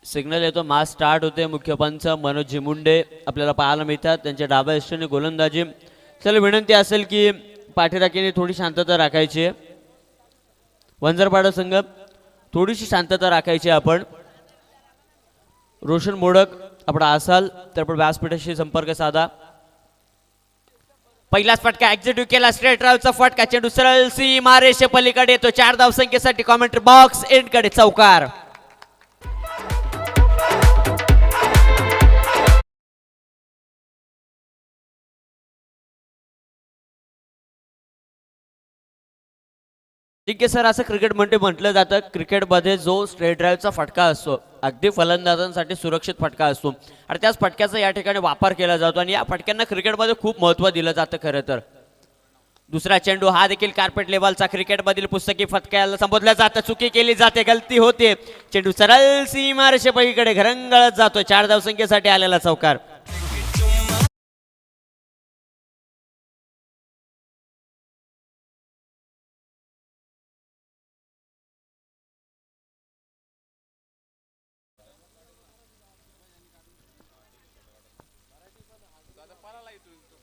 Signal येतो, match start होते. मुख्य पंच मनोज जिमुंडे आपल्याला पाहायला मिळतात. त्यांच्या डाव्या इष्टाने गोलंदाजी. चला विनंती असेल की पाठीराखीने थोडी शांतता राखायची. वंजरपाडा संघ थोडीशी शांतता राखायची. आपण रोशन मोडक आपण असाल तर आपण व्यासपीठाशी संपर्क साधा. पहिलाच फटका एक्झिक्यूट केला, स्ट्रेट ड्राईव्हचा फटका, चेंडू सरळ सीमा रेषे पलीकडे येतो. 4 धावसंख्येसाठी कॉमेंट्री बॉक्स एंड कडे चौकार. ठीक आहे सर, असं क्रिकेटमध्ये म्हटलं जातं, क्रिकेटमध्ये जो स्ट्रेट ड्राईव्हचा फटका असतो अगदी फलंदाजांसाठी सुरक्षित फटका असतो आणि त्याच फटक्याचा या ठिकाणी वापर केला जातो आणि या फटक्यांना क्रिकेटमध्ये खूप महत्त्व दिलं जातं. खरं तर दुसरा चेंडू हा देखील कार्पेट लेवलचा क्रिकेटमधील पुस्तकी फटक्याला संबोधलं जातं. चुकी केली जाते, गलती होते. चेंडू सरळ सीमा रेषेपलीकडे घरंगळत जातो. 4 धावसंख्येसाठी आलेला चौकार.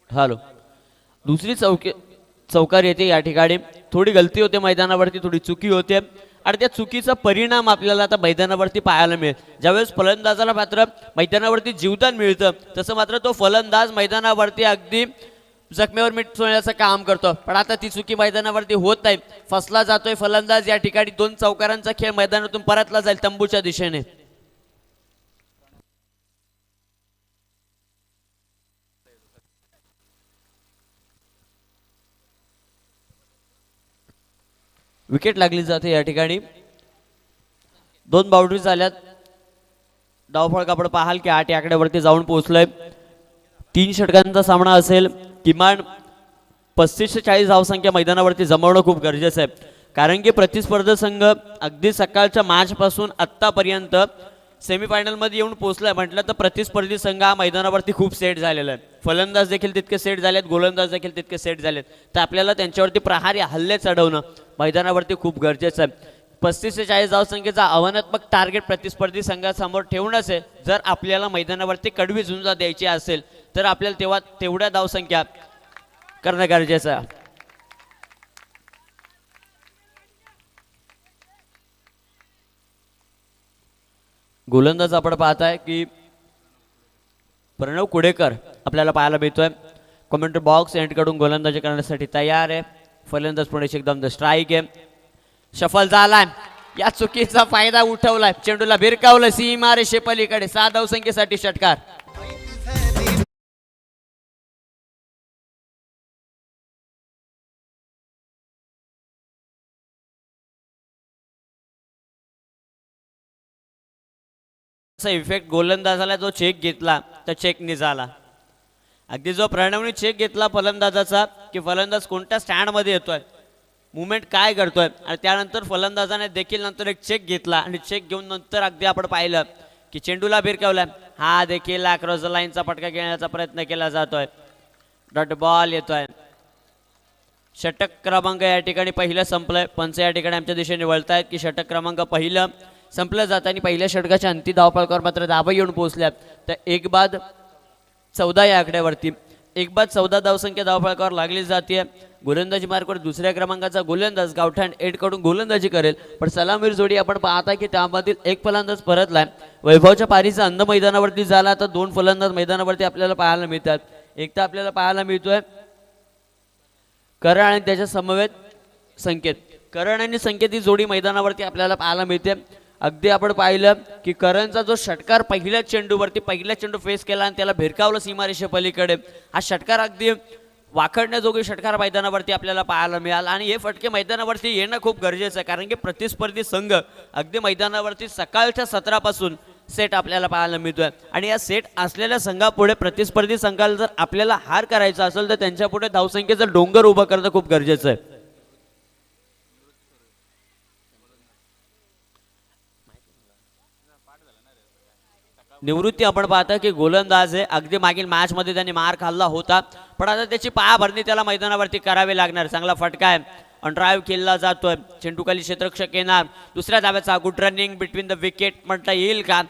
हॅलो, दुसरी चौकार येते या ठिकाणी. थोडी गलती होते मैदानावरती, थोडी चुकी होते आणि त्या चुकीचा परिणाम आपल्याला आता मैदानावरती पाहायला मिळेल. ज्यावेळेस फलंदाजाला मात्र मैदानावरती जीवदान मिळतं तसं मात्र तो फलंदाज मैदानावरती अगदी जखमेवर मीठ चोळण्याचं काम करतो. पण आता ती चुकी मैदानावरती होत नाही. फसला जातोय फलंदाज. या ठिकाणी 2 चौकारांचा खेळ मैदानातून परतला जाईल तंबूच्या दिशेने. विकेट लागली जाते या ठिकाणी. 2 बाउंड्री झाल्यात. धावफलक आपण पाहाल की 8 आकड्यावरती जाऊन पोहोचलोय. 3 षटकांचा सामना असेल. किमान 35 ते 40 धावसंख्या मैदानावरती जमवणं खूप गरजेचं आहे. कारण की प्रतिस्पर्धी संघ अगदी सकाळच्या मॅचपासून आत्तापर्यंत सेमीफायनलमध्ये येऊन पोहोचलाय म्हटलं तर प्रतिस्पर्धी संघ हा मैदानावरती खूप सेट झालेला आहे. फलंदाज देखील तितके सेट झालेत, गोलंदाज देखील तितके सेट झालेत. तर आपल्याला त्यांच्यावरती प्रहारी हल्ले चढवणं मैदानावरती खूप गरजेचं आहे. 35 ते 40 धावसंख्येचा आव्हानात्मक टार्गेट प्रतिस्पर्धी संघासमोर ठेवणंच आहे. जर आपल्याला मैदानावरती कडवी झुंजा द्यायची असेल तर आपल्याला तेवढ्या धावसंख्या करणं गरजेचं आहे. गोलंदाज आपण पाहताय की प्रणव कुडेकर आपल्याला पाहायला मिळतोय. कमेंट्री बॉक्स एंड कडून गोलंदाजी करण्यासाठी तयार आहे. फलंदाज पुढे एकदम स्ट्राईक आहे. शफल झालाय. या चुकीचा फायदा उठवलाय. चेंडूला भिरकावलं सीमा रेषे पलीकडे. 7 धावसंख्येसाठी षटकार. इफेक्ट गोलंदाजाला जो चेक घेतला त्या चेकने झाला. अगदी जो प्रणवने चेक घेतला फलंदाजाचा की फलंदाज कोणत्या स्टँडमध्ये येतोय, मुवमेंट काय करतोय आणि त्यानंतर फलंदाजाने देखील नंतर एक चेक घेतला आणि चेक घेऊन नंतर अगदी आपण पाहिलं की चेंडूला भिरकावला. हा देखील अक्रॉस द लाईनचा फटका घेण्याचा प्रयत्न केला जातोय. डॉट बॉल येतोय. षटक क्रमांक या ठिकाणी पहिलं संपलंय. पंच या ठिकाणी आमच्या दिशेने वळतायत की षटक क्रमांक पहिलं संपलं जातं आणि पहिल्या षटकाच्या अंतिम धावफलकावर मात्र धावा येऊन पोहोचल्यात. तर 1 बाद 14 या आकड्यावरती 1 बाद 14 धावसंख्या धावफलकावर लागली जाते. गोलंदाजी मार्कवर दुसऱ्या क्रमांकाचा गोलंदाज गावठाण एडकडून गोलंदाजी करेल. पण सलामीर जोडी आपण पाहता की त्यामधील एक फलंदाज परतलाय. वैभवच्या पारीचा अंध मैदानावरती झाला तर 2 फलंदाज मैदानावरती आपल्याला पाहायला मिळतात. एक तर आपल्याला पाहायला मिळतोय करण आणि त्याच्या समवेत संकेत. करण आणि संकेत ही जोडी मैदानावरती आपल्याला पाहायला मिळते. अगदी आपण पाहिलं की करणचा जो षटकार पहिल्या चेंडू फेस केला आणि त्याला भिरकावलं सीमारेषे पलीकडे. हा षटकार अगदी वाखडण्याजोगी षटकार मैदानावरती आपल्याला पाहायला मिळाला आणि हे फटके मैदानावरती येणं खूप गरजेचं आहे. कारण की प्रतिस्पर्धी संघ अगदी मैदानावरती सकाळच्या सत्रापासून सेट आपल्याला पाहायला मिळतोय आणि या सेट असलेल्या संघापुढे प्रतिस्पर्धी संघाला जर आपल्याला हार करायचा असेल तर त्यांच्यापुढे धावसंख्येचा डोंगर उभं करणं खूप गरजेचं आहे. निवृत्ती आपण पाहता की गोलंदाज आहे. अगदी मागील मॅच मध्ये त्यांनी मार खाल्ला होता पण आता त्याची पायाभरणी त्याला मैदानावरती करावी लागणार. चांगला फटका आहे. ड्राईव्ह केला जातोय. चेंडूखाली क्षेत्ररक्षक येणार. दुसऱ्या धाव्याचा good running between the wicket म्हणता येईल का.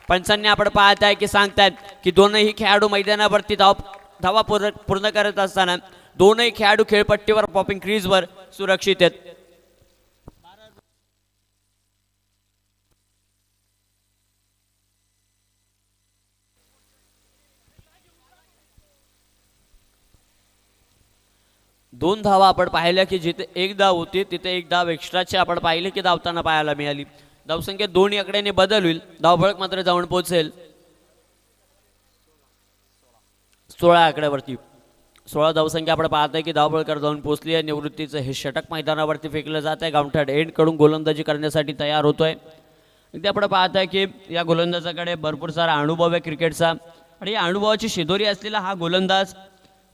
पंचांनी आपण पाहत आहे की सांगतायत की दोनही खेळाडू मैदानावरती धावा पूर्ण करत असताना दोनही खेळाडू खेळपट्टीवर पॉपिंग क्रीजवर सुरक्षित आहेत. दोन धावा आपण पाहिल्या की जिथे एक धाव होती तिथे एक धाव एक्स्ट्राची आपण पाहिले की धावताना पाहायला मिळाली. धावसंख्या दोन्ही आकड्याने बदल होईल. धावफलक मात्र जाऊन पोहोचेल 16 आकड्यावरती. 16 धावसंख्या आपण पाहतोय की धावफलकावर जाऊन पोहोचली आहे. निवृत्तीचं हे षटक मैदानावरती फेकलं जात आहे. गावठाण एंड कडून गोलंदाजी करण्यासाठी तयार होतोय. इथे आपण पाहताय की या गोलंदाजाकडे भरपूर सारा अनुभव आहे क्रिकेटचा आणि या अनुभवाची शिदोरी असलेला हा गोलंदाज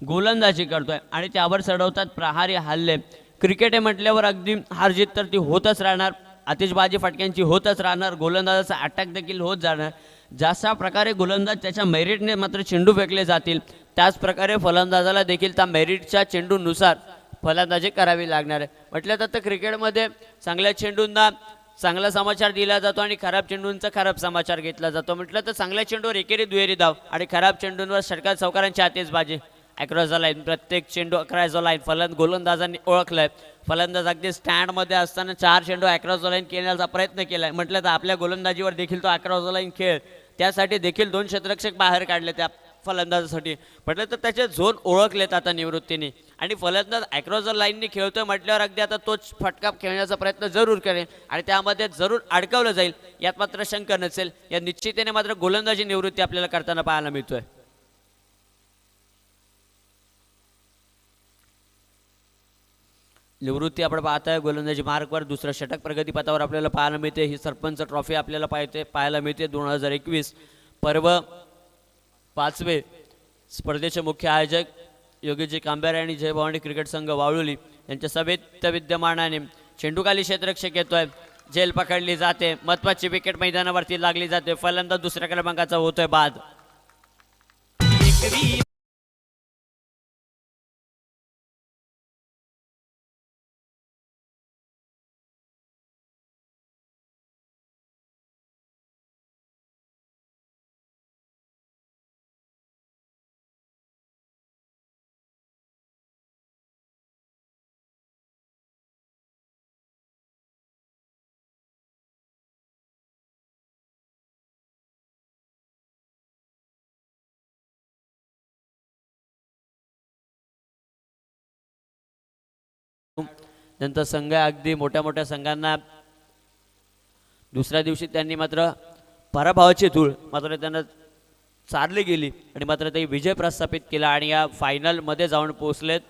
गोलंदाजी करतोय आणि त्यावर चढवतात प्रहारी हल्ले. क्रिकेट आहे म्हटल्यावर अगदी हारजीत तर ती होतच राहणार. आतिषबाजी फटक्यांची होतच राहणार. गोलंदाजाचा अटॅक देखील होत जाणार. जशा प्रकारे गोलंदाज त्याच्या मेरिटने मात्र चेंडू फेकले जातील त्याच प्रकारे फलंदाजाला देखील त्या मेरिटच्या चेंडूनुसार फलंदाजी करावी लागणार आहे. म्हटलं तर क्रिकेटमध्ये चांगल्या चेंडूंना चांगला समाचार दिला जातो आणि खराब चेंडूंचा खराब समाचार घेतला जातो. म्हटलं तर चांगल्या चेंडूवर एकेरी दुहेरी धाव आणि खराब चेंडूंवर षटकार चौकारांची आतिषबाजी. अक्रॉस द लाईन प्रत्येक चेंडू अक्रॉस द लाईन गोलंदाजांनी ओळखलाय. फलंदाज अगदी स्टँडमध्ये असताना 4 चेंडू अक्रॉस द लाईन खेळण्याचा प्रयत्न केलाय. म्हटलं तर आपल्या गोलंदाजीवर देखील तो अक्रॉस द लाईन खेळ त्यासाठी देखील 2 क्षेत्ररक्षक बाहेर काढले त्या फलंदाजासाठी. म्हटलं तर त्याचे झोन ओळखलेत आता निवृत्तीने आणि फलंदाज अक्रॉस द लाईनने खेळतोय म्हटल्यावर अगदी आता तोच फटका खेळण्याचा प्रयत्न जरूर करेल आणि त्यामध्ये जरूर अडकवलं जाईल यात मात्र शंका नसेल. या निश्चितीने मात्र गोलंदाजी निवृत्ती आपल्याला करताना पाहायला मिळतोय. निवृत्ती आपण पाहताय गोलंदाजी मार्कवर दुसरं षटक प्रगतीपथावर आपल्याला पाहायला मिळते. ही सरपंच ट्रॉफी आपल्याला पाहायला मिळते 2021 पर्व 5वे. स्पर्धेचे मुख्य आयोजक योगीजी कांबेरे आणि जय भवानी क्रिकेट संघ वाळुली यांच्या सभेत विद्यमानाने चेंडूखाली क्षेत्ररक्षक येतोय. झेल पकडली जाते. महत्वाची विकेट मैदानावरती लागली जाते. फलंदाज दुसऱ्या क्रमांकाचा होतोय बाद. त्यांचा संघ अगदी मोठ्या संघांना दुसऱ्या दिवशी त्यांनी मात्र पराभवाची धूळ मात्र त्यांना चारली गेली आणि मात्र ते विजय प्रस्थापित केला आणि या फायनल मध्ये जाऊन पोहोचलेत.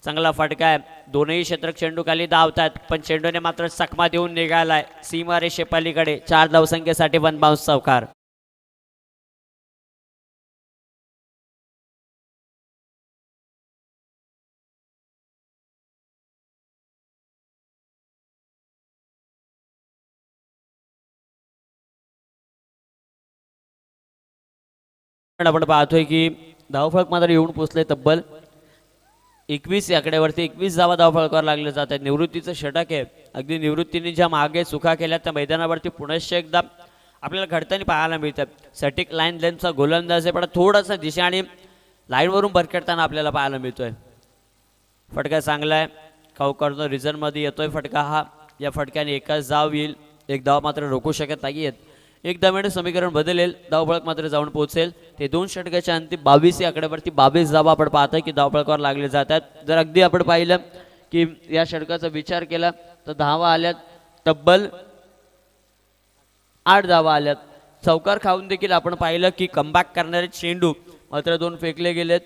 चांगला फटका आहे. दोनही क्षेत्रक चेंडू खाली धावतात पण चेंडूने मात्र चकमा देऊन निघालाय सीमारेषेपलीकडे. 4 धावसंख्येसाठी 1 बाउन्स चौकार. आपण पाहतोय की धावफलक मात्र येऊन पोहोचले तब्बल 21 आकड्यावरती. 21 धावा धावफलकावर लागले जात आहेत. निवृत्तीचं षटक आहे. अगदी निवृत्तीने ज्या मागे चुका केल्या त्या मैदानावरती पुनश्च एकदा आपल्याला घडताना पाहायला मिळतात. सटिक लाईन लेनचा गोलंदाज आहे पण थोडासा दिशा आणि लाईनवरून भरकटताना आपल्याला पाहायला मिळतोय. फटका चांगला आहे. कॉर्नर रिझनमध्ये येतोय फटका हा. या फटक्याने एकच धाव येईल. एक धाव मात्र रोखू शकत नाही आहेत. एक धावेने समीकरण बदलेल. धावफलक मात्र जाऊन पोहोचेल. ते 2 षटकाच्या अंतिम 22 आकड्यावरती 22 धावा आपण पाहतोय की धावफलकावर लागले जातात. जर अगदी आपण पाहिलं की या षटकाचा विचार केला तर धावा आल्यात तब्बल 8 धावा आल्यात. चौकार खाऊन देखील आपण पाहिलं की कमबॅक करणारे चेंडू मात्र 2 फेकले गेलेत.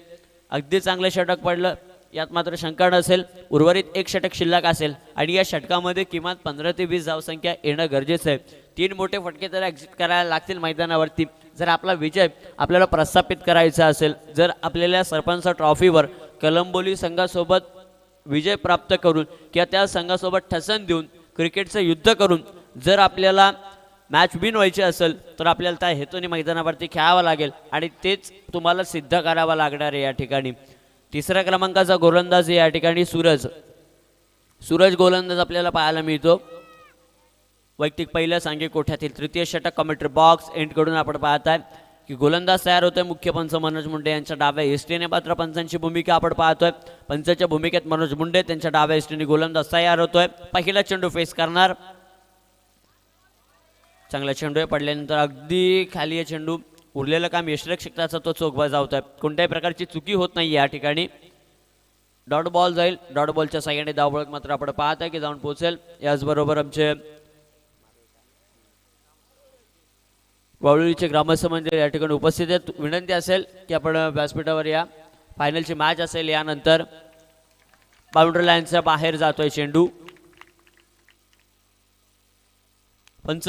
अगदी चांगलं षटक पडलं यात मात्र शंका नसेल. उर्वरित एक षटक शिल्लक असेल आणि या षटकामध्ये किमान 15 ते 20 धावसंख्या येणं गरजेचं आहे. 3 मोठे फटके तर एक्झिट करायला लागतील मैदानावरती जर आपला विजय आपल्याला प्रस्थापित करायचा असेल. जर आपल्याला सरपंच ट्रॉफीवर कलंबोली संघासोबत विजय प्राप्त करून किंवा त्या संघासोबत ठसन देऊन क्रिकेटचं युद्ध करून जर आपल्याला मॅच विन व्हायची असेल तर आपल्याला त्या हेतूने मैदानावरती खेळावं लागेल आणि तेच तुम्हाला सिद्ध करावं लागणार आहे. या ठिकाणी 3ऱ्या क्रमांकाचा गोलंदाज या ठिकाणी सूरज गोलंदाज आपल्याला पाहायला मिळतो. वैयक्तिक पहिल्या सांघिक कोठ्यातील तृतीय षटक कमेंट्री बॉक्स एंडकडून आपण पाहताय की गोलंदाज तयार होतोय. मुख्य पंच मनोज मुंडे यांच्या डाव्या इष्टीने मात्र पंचांची भूमिका आपण पाहतोय. पंचाच्या भूमिकेत मनोज मुंडे त्यांच्या डाव्या इष्टीने गोलंदाज तयार होतोय. पहिला चेंडू फेस करणार. चांगला चेंडू आहे, पडल्यानंतर अगदी खाली आहे चेंडू. उरलेलं काम यष्टिरक्षकाचा तो चोख बजावतोय. कोणत्याही प्रकारची चुकी होत नाही या ठिकाणी. डॉट बॉल जाईल. डॉट बॉलच्या साह्याने धावफलक मात्र आपण पाहताय की जाऊन पोहोचेल. याचबरोबर आमचे वावळीचे ग्रामस्थ म्हणजे या ठिकाणी उपस्थित आहेत. विनंती असेल की आपण व्यासपीठावर या. फायनलची मॅच असेल. यानंतर बाउंड्री लाईनच्या बाहेर जातोय चेंडू. पंच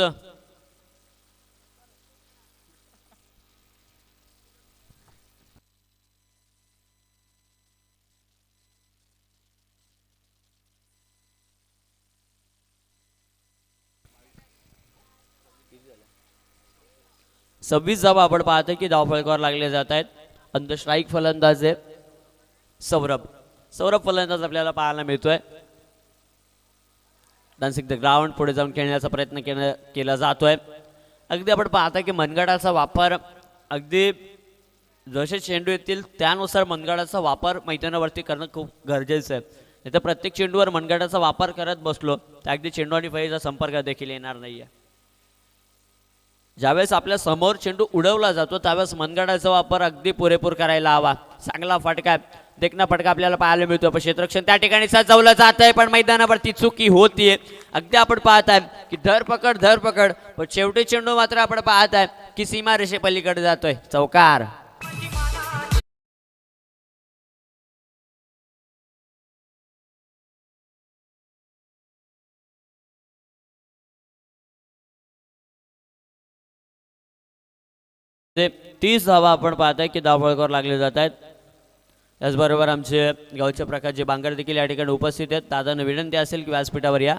26 धावा आपण पाहतो की धावफलकावर लागले जात आहेत. अंत स्ट्राईक फलंदाज आहे सौरभ. सौरभ फलंदाज आपल्याला पाहायला मिळतोय. डान्सिंग द ग्राउंड पुढे जाऊन खेळण्याचा प्रयत्न केला जातोय. अगदी आपण पाहता की मनगडाचा वापर अगदी जसे चेंडू येतील त्यानुसार मनगडाचा वापर मैदानावरती करणं खूप गरजेचं आहे. नाही तर प्रत्येक चेंडूवर मनगडाचा वापर करत बसलो तर अगदी चेंडू आणि फळीचा संपर्क देखील येणार नाहीये. ज्यावेळेस आपल्या समोर चेंडू उडवला जातो त्यावेळेस मनगडाचा वापर अगदी पुरेपूर करायला हवा. चांगला फटका, देखना फटका आपल्याला पाहायला मिळतो. पण क्षेत्ररक्षण त्या ठिकाणी सजवलं जात आहे पण मैदानावरती चुकी होतीये. अगदी आपण पाहताय की धरपकड पण शेवटी चेंडू मात्र आपण पाहताय की सीमा रेषे पलीकडे जातोय. चौकार. ते 30 धावा आपण पाहताय की धावफलकावर लागले जात आहेत. त्याचबरोबर आमचे गावचे प्रकाशजी बांगर देखील या ठिकाणी उपस्थित आहेत. दादांना विनंती असेल की व्यासपीठावर या.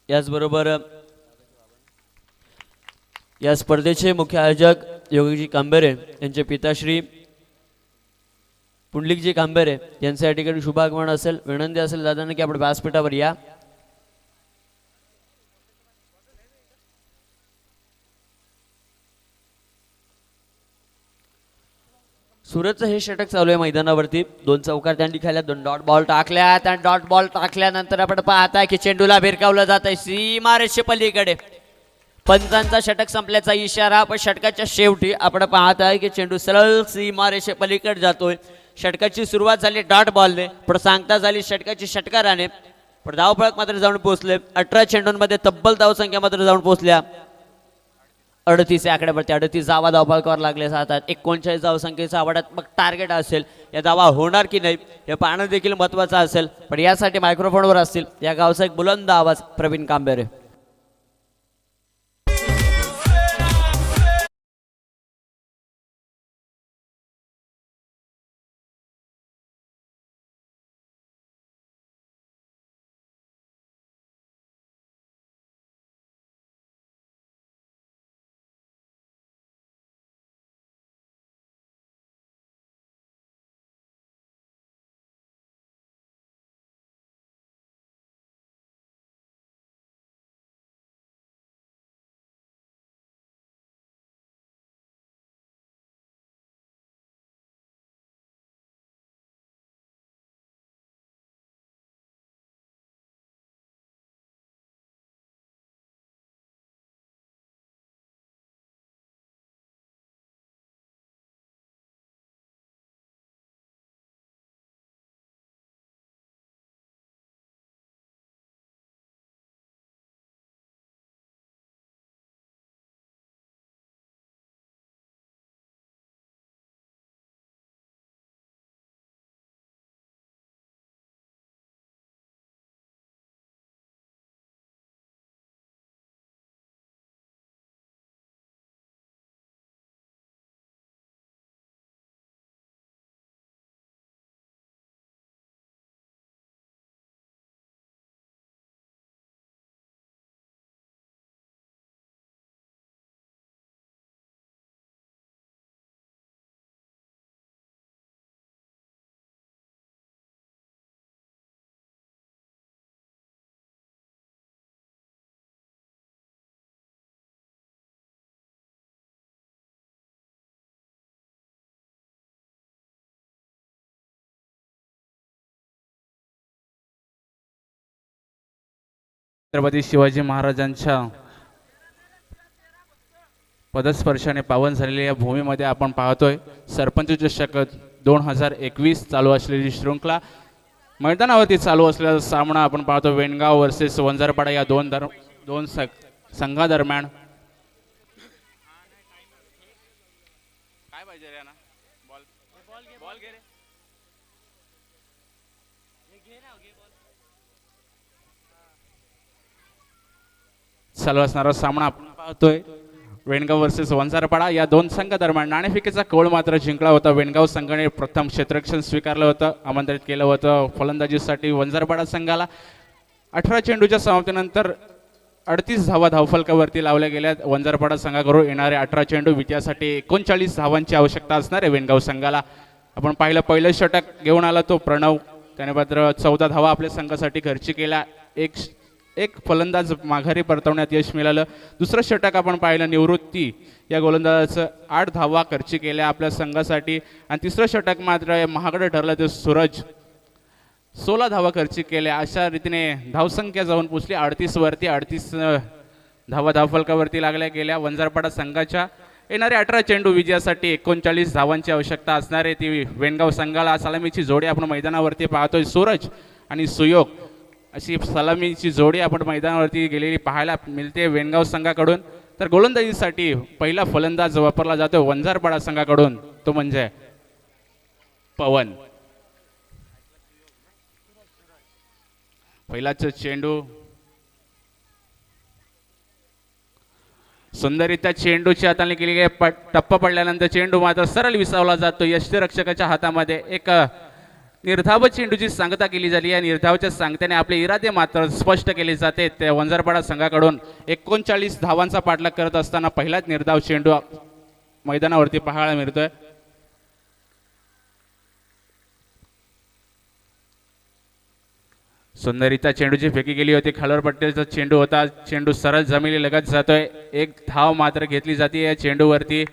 याचबरोबर या स्पर्धेचे मुख्य आयोजक योगीजी कांबेरे यांचे पिताश्री पुंडलिकजी कांबेरे यांच्या या ठिकाणी शुभागमन असेल. विनंती असेल दादांना की आपण व्यासपीठावर या. सुरतचं हे षटक चालू आहे मैदानावरती. 2 चौकार त्यांनी खाल्या, 2 डॉट बॉल टाकल्यात आणि डॉट बॉल टाकल्यानंतर आपण पाहताय की चेंडूला भिरकावलं जात आहे सीमारेषे पलीकडे. पंचांचा षटक संपल्याचा इशारा. पण षटकाच्या शेवटी आपण पाहताय की चेंडू सरळ सीमारेषे पलीकडे जातोय. षटकाची सुरुवात झाली डॉट बॉलने पण सांगता झाली षटकाची षटकाराने. पण धावफलक मात्र जाऊन पोहोचले. 18 चेंडूंमध्ये तब्बल धावसंख्या मात्र जाऊन पोहोचल्या 38 या आकड्यावरती. 38 धावा धावफलकावर लागले जातात. 39 धावसंख्येचा आवडात्मक टार्गेट असेल. या धावा होणार की नाही हे पाहणं देखील महत्त्वाचं असेल. पण यासाठी मायक्रोफोनवर असतील या गावचा एक बुलंद आवाज प्रवीण कांबेरे. छत्रपती शिवाजी महाराजांच्या पदस्पर्शाने पावन झालेल्या या भूमीमध्ये आपण पाहतोय सरपंच चषक 2021 चालू असलेली शृंखला मैदानावरती चालू असलेला सामना आपण पाहतो वेणगाव वर्सेस वंजारपाडा या दोन संघादरम्यान. काय पाहिजे रे ना बॉल बॉल घे रे. चालू असणारा सामना आपण पाहतोय वेणगाव वर्सेस वंजारपाडा या दोन संघादरम्यान. नाणेफेकीचा कौल मात्र जिंकला होता. वेणगाव संघाने प्रथम क्षेत्ररक्षण स्वीकारलं होतं, आमंत्रित केलं होतं फलंदाजीसाठी वंजारपाडा संघाला. 18 चेंडूच्या समाप्तीनंतर 38 धावा धावफलकावरती लावल्या गेल्या. वंजारपाडा संघाकडून येणारे 18 चेंडू विजयासाठी 39 धावांची आवश्यकता असणार आहे वेणगाव संघाला. आपण पाहिलं पहिलं षटक घेऊन आला तो प्रणव, त्याने मात्र 14 धावा आपल्या संघासाठी खर्ची केल्या. एक फलंदाज माघारी परतवण्यात यश मिळालं. दुसरं षटक आपण पाहिलं निवृत्ती या गोलंदाजाचं 8 धावा खर्ची केल्या आपल्या संघासाठी. आणि तिसरं षटक मात्र महागडं ठरलं ते सूरज 16 धावा खर्ची केल्या. अशा रीतीने धावसंख्या जाऊन पोचली 38 वरती. 38 धावा धावफलकावरती लागल्या गेल्या. वंजारपाडा संघाच्या येणारे 18 चेंडू विजयासाठी 39 धावांची आवश्यकता असणार आहे ती वेणगाव संघाला. सलामीची जोडी आपण मैदानावरती पाहतोय सूरज आणि सुयोग अशी सलामीची जोडी आपण मैदानावरती गेलेली पाहायला मिळते वेणगाव संघाकडून. तर गोलंदाजीसाठी पहिला फलंदाज वापरला जातो वंजारपाडा संघाकडून, तो म्हणजे पवन. पहिलाच चेंडू सुंदररित्या चेंडूची हाताळणी केली गेली. टप्पा पडल्यानंतर चेंडू मात्र सरळ विसावला जातो यष्टीरक्षकाच्या हातामध्ये. एक निर्धाव चेंडूची सांगता केली झाली. या निर्धावच्या सांगत्याने आपले इरादे मात्र स्पष्ट केले जाते. त्या वंजारपाडा संघाकडून 39 धावांचा पाठलाग करत असताना पहिलाच निर्धाव चेंडू मैदानावरती पाहायला मिळतोय. सुंदरीचा चेंडूची फेकी गेली होती. खालवर पट्टीचा चेंडू होता. चेंडू सरळ जमिनी लगत जातोय. एक धाव मात्र घेतली जाते या चेंडूवरती.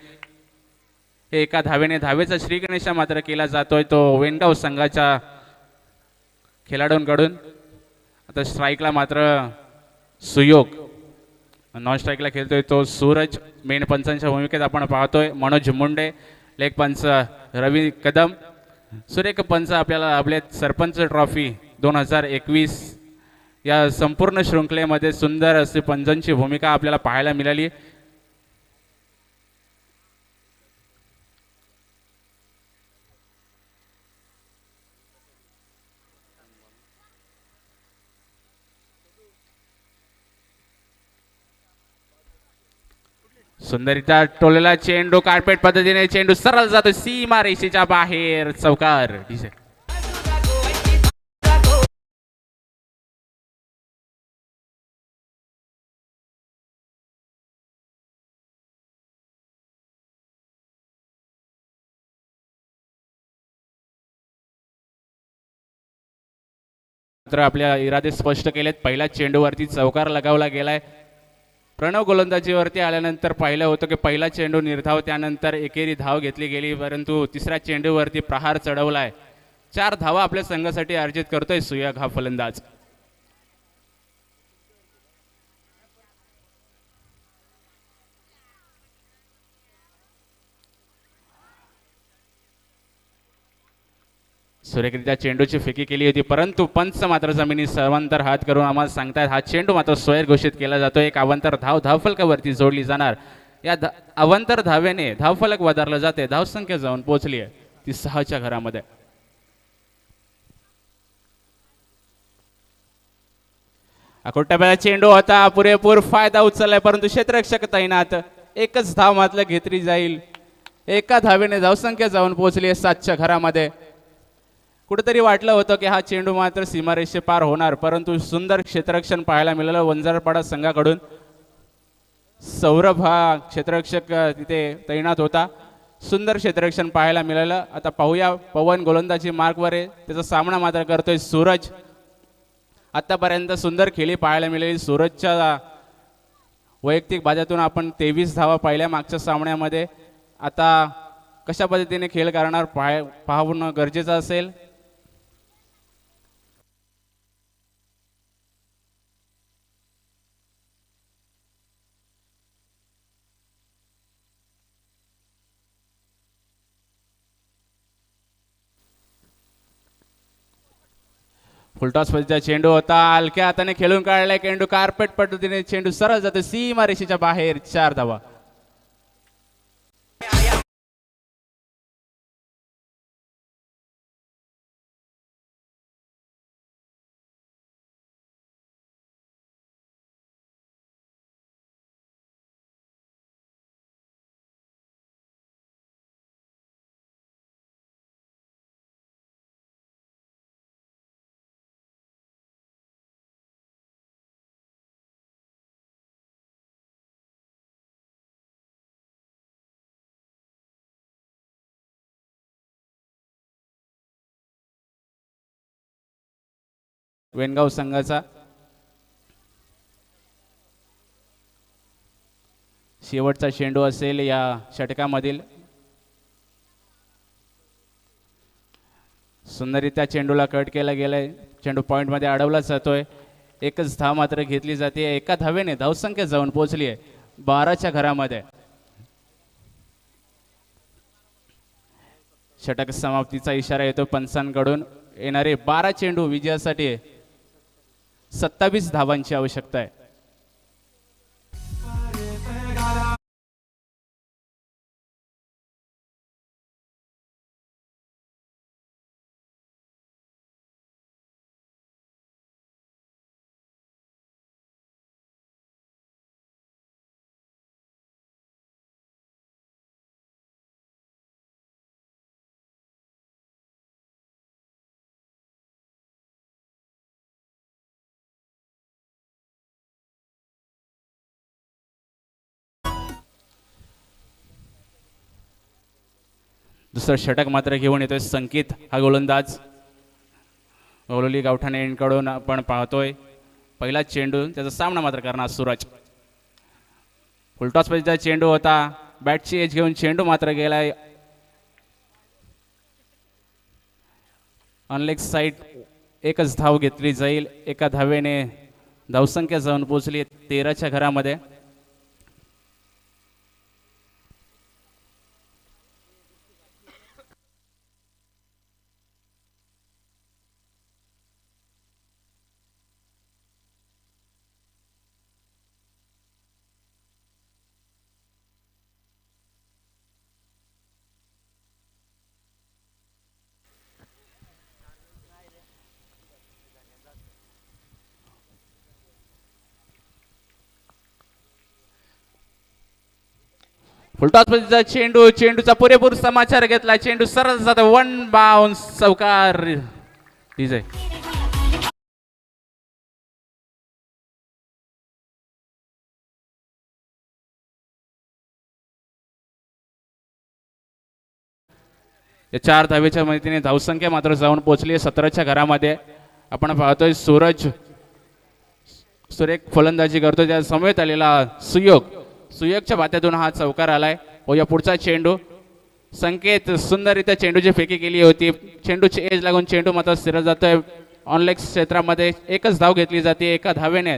एका धावेने धावेचा श्रीगणेशा मात्र केला जातोय तो वेणगाव संघाच्या खेळाडूंकडून. आता स्ट्राईकला मात्र सुयोग, नॉन स्ट्राईकला खेळतोय तो सूरज. मेन पंचांच्या भूमिकेत आपण पाहतोय मनोज मुंडे, लेग पंच रवी कदम. सुरेख पंच आपल्याला आपले सरपंच ट्रॉफी 2021 या संपूर्ण शृंखलेमध्ये सुंदर अशी पंचांची भूमिका आपल्याला पाहायला मिळाली. सुंदरीचा टोलेला चेंडू कार्पेट पद्धतीने चेंडू सरळ जातो सीमा रेषेच्या बाहेर, चौकार. मात्र आपल्या इरादे स्पष्ट केलेत. पहिल्या चेंडूवरती चौकार लगावला गेलाय. प्रणव गोलंदाजीवरती आल्यानंतर पाहिलं होतं की पहिला चेंडू निर्धाव, त्यानंतर एकेरी धाव घेतली गेली, परंतु तिसऱ्या चेंडूवरती प्रहार चढवलाय. 4 धावा आपल्या संघासाठी अर्जित करतोय सुयोग हा फलंदाज. सुरेखरित्या चेंडूची फेकी केली होती, परंतु पंच मात्र जमिनी सर्वांतर हात करून आम्हाला सांगतायत हा चेंडू मात्र स्वैर घोषित केला जातो. एक अवांतर धाव धावफलकावरती जोडली जाणार. या अवांतर धावेने धावफलक वधारलं जाते. धावसंख्या जाऊन पोहोचली आहे ती 6च्या घरामध्ये. अकोट्याला चेंडू होता, पुरेपूर फायदा उचललाय, परंतु क्षेत्ररक्षक तैनात. एकच धाव मात्र घेतली जाईल. एका धावेने धावसंख्या जाऊन पोहोचली आहे 7च्या घरामध्ये. कुठेतरी वाटलं होतं की हा चेंडू मात्र सीमारेषे पार होणार, परंतु सुंदर क्षेत्ररक्षण पाहायला मिळालं वंजारपाडा संघाकडून. सौरभ हा क्षेत्ररक्षक तिथे तैनात होता. सुंदर क्षेत्ररक्षण पाहायला मिळालं. आता पाहूया पवन गोलंदाजी मार्कवर आहे, त्याचा सामना मात्र करतोय सूरज. आतापर्यंत सुंदर खेळी पाहायला मिळाली सूरजच्या वैयक्तिक बाजातून. आपण 23 धावा पाहिल्या मागच्या सामन्यामध्ये. आता कशा पद्धतीने खेळ करणार पाहणं गरजेचं असेल. फुलटॉस पद्धतीचा चेंडू होता, हलक्या हाताने खेळून काढलाय चेंडू, कार्पेट पद्धतीने चेंडू सरळ जातो सीमा रेषेच्या बाहेर, 4 धावा. वेणगाव संघाचा शेवटचा चेंडू असेल या षटकामधील. सुंदररित्या चेंडूला कट केला गेलाय, चेंडू पॉइंट मध्ये अडवला जातोय. एकच धाव मात्र घेतली जाते, एका धावेने धावसंख्या जाऊन पोहोचली आहे 12च्या घरामध्ये. षटक समाप्तीचा इशारा येतो पंचांकडून. येणारे 12 चेंडू विजयासाठी 27 धावांची आवश्यकता आहे. दुसरं षटक मात्र घेऊन येतोय संकेत हा गोलंदाज. गोलोली गावठाणे यांकडून आपण पाहतोय पहिला चेंडू, त्याचा सामना मात्र करणार सूरज. फुलटॉस पद्धतीचा चेंडू होता, बॅटची एज घेऊन चेंडू मात्र गेलाय ऑनलेग साईड. एकच धाव घेतली जाईल, एका धावेने धावसंख्या जाऊन पोहोचली 13च्या घरामध्ये. फुलटॉस पद्धतीचा चेंडू, चेंडूचा पुरेपूर समाचार घेतला, चेंडू सरळ जातो 1 बाउन्स, चौकार. डीजे या 4 धावेच्या मदतीने धावसंख्या मात्र जाऊन पोहोचली 17च्या घरामध्ये. आपण पाहतोय सूरज सुरेख फलंदाजी करतो, त्या समवेत आलेला सुयोगच्या बात्यातून हा चौकार आलाय. या पुढचा चेंडू संकेत सुंदररित्या चेंडूची फेकी केली होती, चेंडूची एज लागून चेंडू मात्र स्थिर जातोय ऑनलेग क्षेत्रामध्ये. एकच धाव घेतली जाते, एका धावेने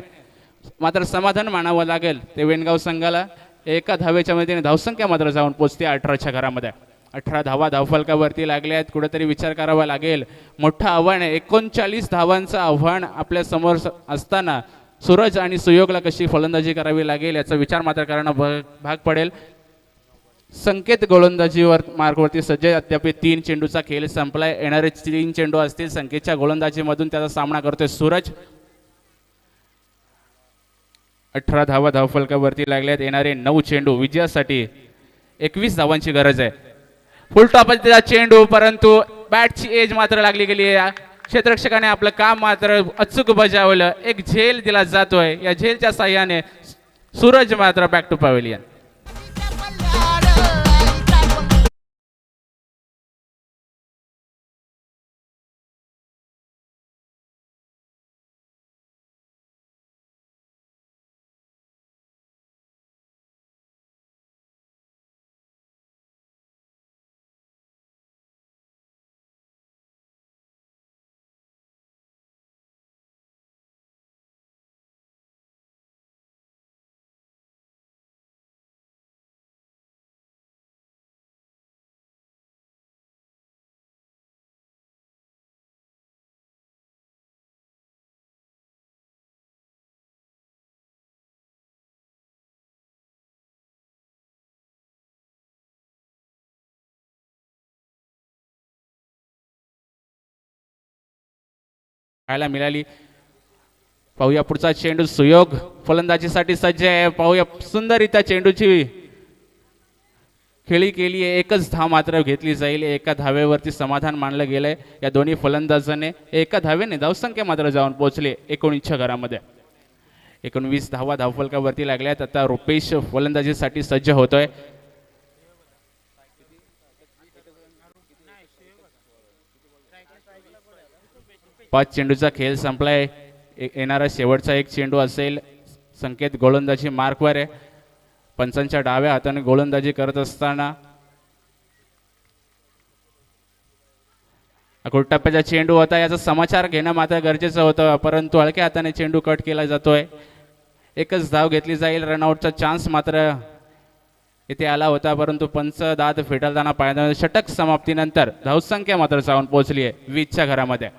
मात्र समाधान मानावं लागेल ते वेणगाव संघाला. एका धावेच्या मदतीने धावसंख्या मात्र जाऊन पोहोचते 18च्या घरामध्ये. 18 धावा धावफलकावरती लागल्या आहेत. कुठेतरी विचार करावा लागेल, मोठं आव्हान आहे, 39 धावांचं आव्हान आपल्या समोर असताना सूरज आणि सुयोगला कशी फलंदाजी करावी लागेल याचा विचार मात्र करणं भाग पडेल. संकेत गोलंदाजीवर मार्गवरती सज्ज. अद्याप 3 चेंडूचा खेळ संपलाय, येणारे 3 चेंडू असतील संकेतच्या गोलंदाजीमधून त्याचा सामना करतोय सूरज. 18 धावा धावफलकावरती लागल्यात, येणारे 9 चेंडू विजयासाठी 21 धावांची गरज आहे. फुलटॉपचा चेंडू, परंतु बॅटची एज मात्र लागली गेली आहे. क्षेत्ररक्षकाने आपलं काम मात्र अचूक बजावलं, एक झेल दिला जातोय, या झेलच्या साह्याने सूरज मात्र बॅक टू पॅव्हेलियन. पाहायला मिळाली. पाहूया पुढचा चेंडू. सुयोग फलंदाजीसाठी सज्ज आहे. पाहूया सुंदररित्या चेंडूची खेळी केली आहे. एकच धाव मात्र घेतली जाईल. एका धावेवरती समाधान मानलं गेलंय या दोन्ही फलंदाजाने. एका धावेने धावसंख्या मात्र जाऊन पोहोचली 19च्या घरामध्ये. 19 धावा धावफलकावरती लागल्यात. आता रुपेश फलंदाजीसाठी सज्ज होतोय. पाच चेंडूचा खेळ संपलाय. येणारा शेवटचा एक चेंडू असेल. संकेत गोलंदाजी मार्कवर आहे. पंचांच्या डाव्या हाताने गोलंदाजी करत असताना टप्प्याचा चेंडू होता. याचा समाचार घेणं मात्र गरजेचं होतं, परंतु हलक्या हाताने चेंडू कट केला जातोय. एकच धाव घेतली जाईल. रनआउटचा चान्स मात्र इथे आला होता, परंतु पंच दाद फेटाळताना पाहिजे. षटक समाप्तीनंतर धावसंख्या मात्र जाऊन पोहोचली आहे 20च्या घरामध्ये.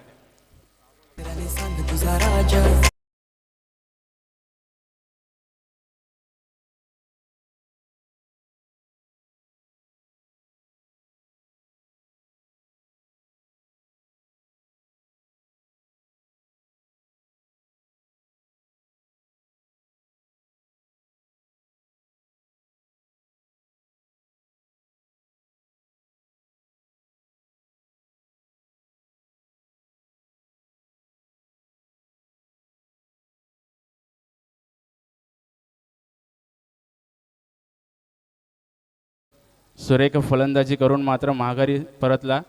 सुरेख फलंदाजी करून मात्र माघारी परतला.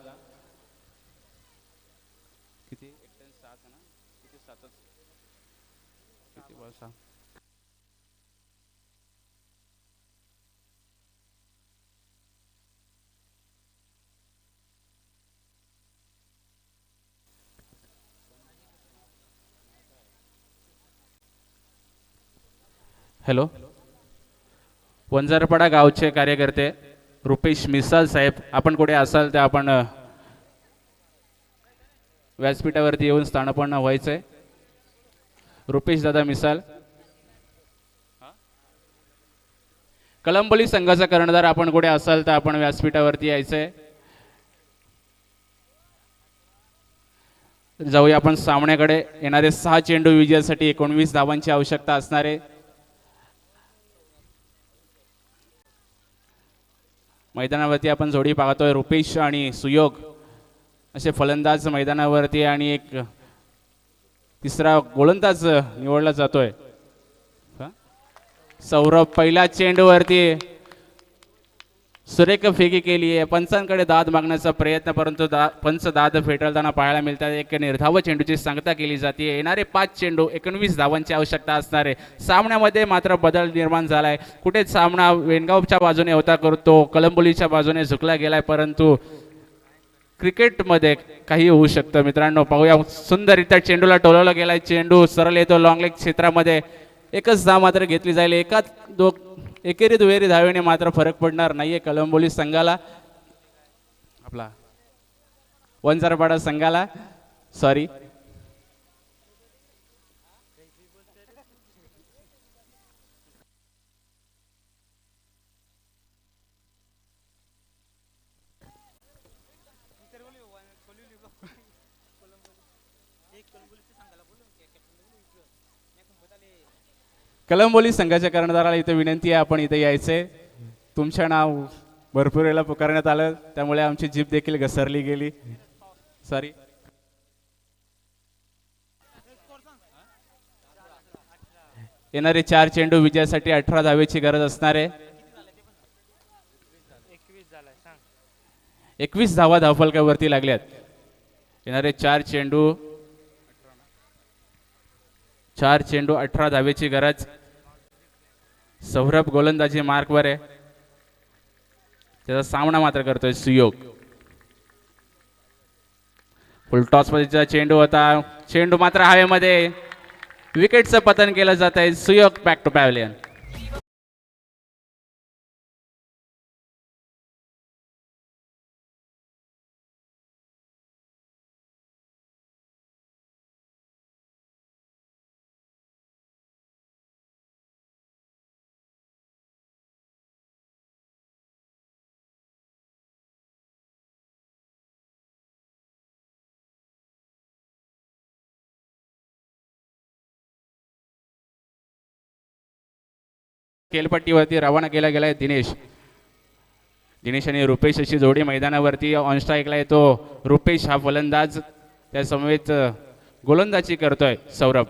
हॅलो, वंजारपाडा गावचे कार्यकर्ते रुपेश मिसाल साहेब, आपण कुठे असाल तर आपण व्यासपीठावरती येऊन स्थानापन्न व्हायचंय. रुपेश दादा मिसाल, कळंबोली संघाचा कर्णधार, आपण कुठे असाल तर आपण व्यासपीठावरती यायचंय. जाऊया आपण सामन्याकडे. येणारे 6 चेंडू विजयासाठी 19 धावांची आवश्यकता असणारे. मैदानावरती आपण जोडी पाहतोय रुपेश आणि सुयोग असे फलंदाज मैदानावरती, आणि एक तिसरा गोलंदाज निवडला जातोय. सौरभ पहिल्या चेंडूवरती सुरेख फेकी केली आहे. पंचांकडे दाद मागण्याचा प्रयत्न, परंतु पंच दाद फेटाळताना पाहायला मिळतात. एक निर्धाव चेंडूची सांगता केली जाते. येणारे 5 चेंडू 19 धावांची आवश्यकता असणारे. सामन्यामध्ये मात्र बदल निर्माण झालाय. कुठेच सामना वेणगावच्या बाजूने होता करतो, कळंबोलीच्या बाजूने झुकला गेलाय, परंतु क्रिकेटमध्ये काही होऊ शकतं. मित्रांनो, पाहूया सुंदररित्या चेंडूला टोलवला गेलाय. चेंडू सरळ येतो लॉंग लेग क्षेत्रामध्ये. एकच धाव मात्र घेतली जाईल. एकेरी दुहेरी धावेने मात्र फरक पडणार नाहीये कळंबोली संघाला, आपला वंजारपाडा संघाला. सॉरी, कळंबोली संघाच्या कर्णधाराला इथे विनंती आहे, आपण इथे यायचे. तुमचं नाव भरपूर वेळा पुकारण्यात आलं, त्यामुळे आमची जीभ देखील घसरली गेली. सॉरी. येणारे 4 चेंडू विजयासाठी 18 धावेची गरज असणार आहे. 21 धावा धावफलकावरती लागल्यात. येणारे 4 चेंडू 18 धावेची गरज. सौरभ गोलंदाजी मार्कवर आहे. त्याचा सामना मात्र करतोय सुयोग. फुल टॉस मध्येचा चेंडू होता. चेंडू मात्र हवेमध्ये. विकेटचं पतन केलं जात आहे. सुयोग बॅक टू पॅव्हलियन. खेळपट्टीवरती रवाना केला गेलाय दिनेश. दिनेश आणि रुपेश अशी जोडी मैदानावरती ऑन स्ट्राईकला येतो. रुपेश हा फलंदाज, त्या समवेत गोलंदाजी करतोय सौरभ.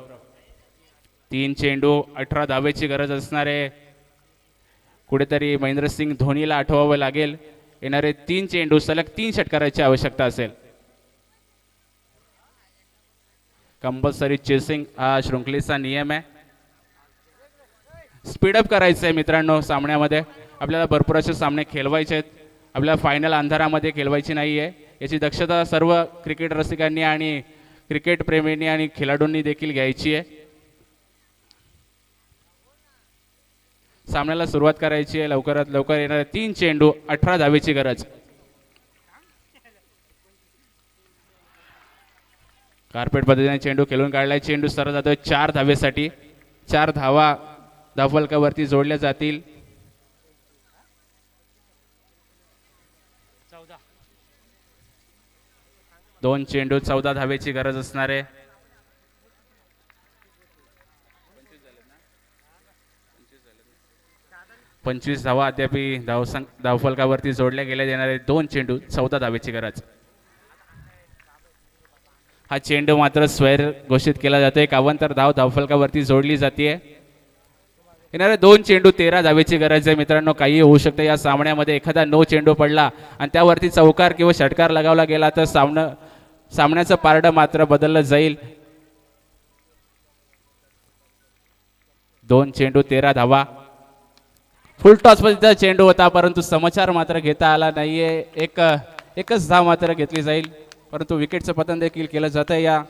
3 चेंडू 18 धावेची गरज असणार आहे. कुठेतरी महेंद्रसिंग धोनीला आठवावं लागेल. येणारे 3 चेंडू सलग 3 षटकाराची आवश्यकता असेल. कंपल्सरी चेसिंग हा शृंखलेचा नियम आहे. स्पीडअप करायचं आहे मित्रांनो. सामन्यामध्ये आपल्याला भरपूर असे सामने खेळवायचे आहेत. आपल्याला फायनल अंधारामध्ये खेळवायची नाही आहे. याची दक्षता सर्व क्रिकेट रसिकांनी आणि क्रिकेट प्रेमींनी आणि खेळाडूंनी देखील घ्यायची आहे. सामन्याला सुरुवात करायची आहे. लवकरात लवकर येणारे 3 चेंडू 18 धावेची गरज. कार्पेट पद्धतीने चेंडू खेळून काढलाय. चेंडू सरळ जातोय 4 धावेसाठी. 4 धावा धावफलकावरती जोडल्या जातील. 2 चेंडू 14 धावेची गरज असणार आहे. 25 धावा अद्याप धावफलकावरती जोडल्या गेल्या. येणारे 2 चेंडू 14 धावेची गरज. हा चेंडू मात्र स्वैर घोषित केला जातोय. 51 धाव धावफलकावरती जोडली जाते. येणारे 2 चेंडू 13 धावेची गरज आहे. मित्रांनो, काही होऊ शकतं या सामन्यामध्ये. एखादा नो चेंडू पडला आणि त्यावरती चौकार किंवा षटकार लगावला गेला तर सामन्याचं पारडं मात्र बदललं जाईल. 2 चेंडू 13 धावा. फुल टॉस मध्ये चेंडू होता, परंतु समाचार मात्र घेता आला नाहीये. एकच धाव मात्र घेतली जाईल, परंतु विकेटचं पतन देखील केलं जातं. या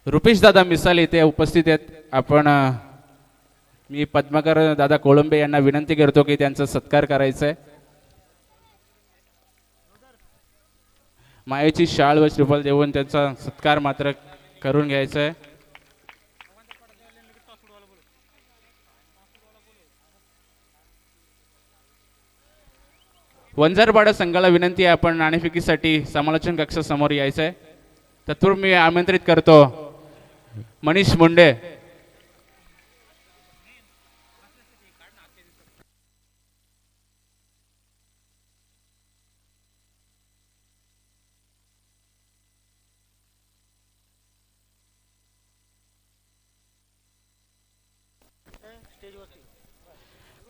रुपेश दादा मिसाल इथे उपस्थित आहेत. मी पद्माकर दादा कोळंबे यांना विनंती करतो की त्यांचा सत्कार करायचा आहे. मायेची शाळ व श्रीफल देऊन त्यांचा सत्कार मात्र करून घ्यायचा आहे. वंजारपाडा संघाला विनंती आहे, आपण नाणेफेकीसाठी समालोचन कक्षासमोर यायचं आहे. तत्पूर्वी मी आमंत्रित करतो मनीष मुंडे.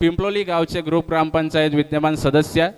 पिंपलोली गावचे ग्रुप ग्रामपंचायत विद्यमान सदस्य